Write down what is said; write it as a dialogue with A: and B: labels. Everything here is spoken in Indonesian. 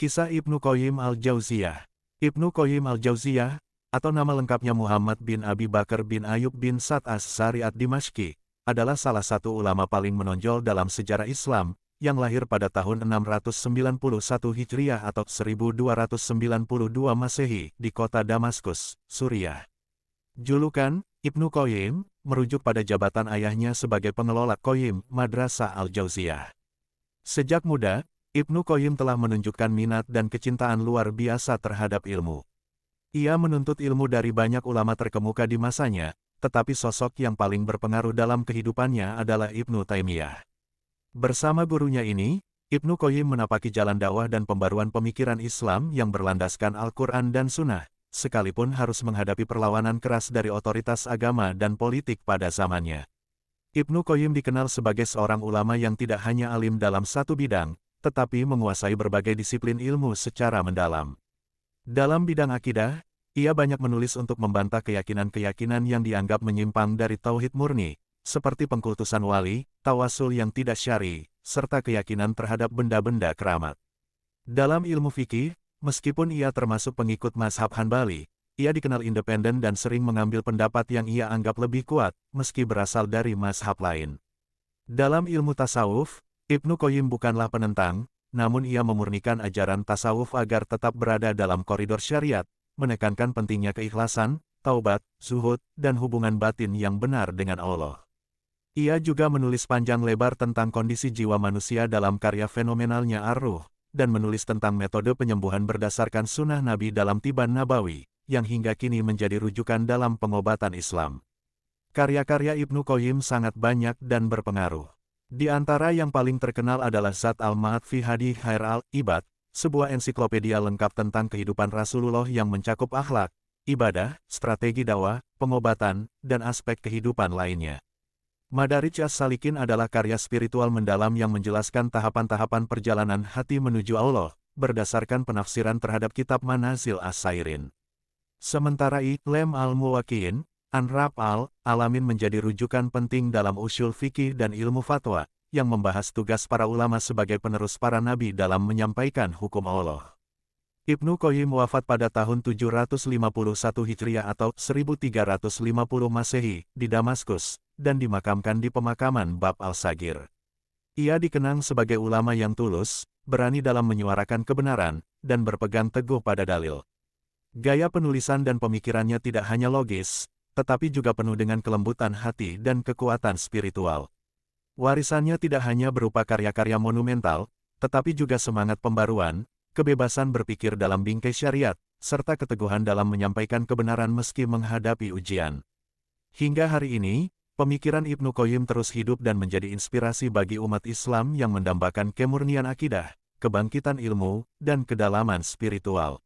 A: Kisah Ibnu Qayyim al-Jauziyah. Ibnu Qayyim al-Jauziyah, atau nama lengkapnya Muhammad bin Abi Bakar bin Ayub bin Sa'd as-Sari ad-Dimashqi, adalah salah satu ulama paling menonjol dalam sejarah Islam, yang lahir pada tahun 691 Hijriah atau 1292 Masehi di kota Damaskus, Suriah. Julukan, Ibnu Qayyim, merujuk pada jabatan ayahnya sebagai pengelola Qayyim, Madrasah al-Jauziyah. Sejak muda, Ibnu Qayyim telah menunjukkan minat dan kecintaan luar biasa terhadap ilmu. Ia menuntut ilmu dari banyak ulama terkemuka di masanya, tetapi sosok yang paling berpengaruh dalam kehidupannya adalah Ibnu Taimiyah. Bersama gurunya ini, Ibnu Qayyim menapaki jalan dakwah dan pembaruan pemikiran Islam yang berlandaskan Al-Quran dan Sunnah, sekalipun harus menghadapi perlawanan keras dari otoritas agama dan politik pada zamannya. Ibnu Qayyim dikenal sebagai seorang ulama yang tidak hanya alim dalam satu bidang, tetapi menguasai berbagai disiplin ilmu secara mendalam. Dalam bidang akidah, ia banyak menulis untuk membantah keyakinan-keyakinan yang dianggap menyimpang dari tauhid murni, seperti pengkultusan wali, tawasul yang tidak syar'i, serta keyakinan terhadap benda-benda keramat. Dalam ilmu fikih, meskipun ia termasuk pengikut mazhab Hanbali, ia dikenal independen dan sering mengambil pendapat yang ia anggap lebih kuat, meski berasal dari mazhab lain. Dalam ilmu tasawuf, Ibnu Qayyim bukanlah penentang, namun ia memurnikan ajaran tasawuf agar tetap berada dalam koridor syariat, menekankan pentingnya keikhlasan, taubat, zuhud, dan hubungan batin yang benar dengan Allah. Ia juga menulis panjang lebar tentang kondisi jiwa manusia dalam karya fenomenalnya Ar-Ruh, dan menulis tentang metode penyembuhan berdasarkan sunnah Nabi dalam Tiban Nabawi, yang hingga kini menjadi rujukan dalam pengobatan Islam. Karya-karya Ibnu Qayyim sangat banyak dan berpengaruh. Di antara yang paling terkenal adalah Zat al-Ma'ad fi Hadi Khair al-Ibad, sebuah ensiklopedia lengkap tentang kehidupan Rasulullah yang mencakup akhlak, ibadah, strategi dakwah, pengobatan, dan aspek kehidupan lainnya. Madarij as-Salikin adalah karya spiritual mendalam yang menjelaskan tahapan-tahapan perjalanan hati menuju Allah, berdasarkan penafsiran terhadap kitab Manazil as-Sairin. Sementara I'lam al-Muwaqqi'in, An-Rab al-Alamin menjadi rujukan penting dalam usul fikih dan ilmu fatwa, yang membahas tugas para ulama sebagai penerus para nabi dalam menyampaikan hukum Allah. Ibnu Qayyim wafat pada tahun 751 Hijriah atau 1350 Masehi di Damaskus, dan dimakamkan di pemakaman Bab al-Sagir. Ia dikenang sebagai ulama yang tulus, berani dalam menyuarakan kebenaran, dan berpegang teguh pada dalil. Gaya penulisan dan pemikirannya tidak hanya logis, tetapi juga penuh dengan kelembutan hati dan kekuatan spiritual. Warisannya tidak hanya berupa karya-karya monumental, tetapi juga semangat pembaruan, kebebasan berpikir dalam bingkai syariat, serta keteguhan dalam menyampaikan kebenaran meski menghadapi ujian. Hingga hari ini, pemikiran Ibnu Qayyim terus hidup dan menjadi inspirasi bagi umat Islam yang mendambakan kemurnian akidah, kebangkitan ilmu, dan kedalaman spiritual.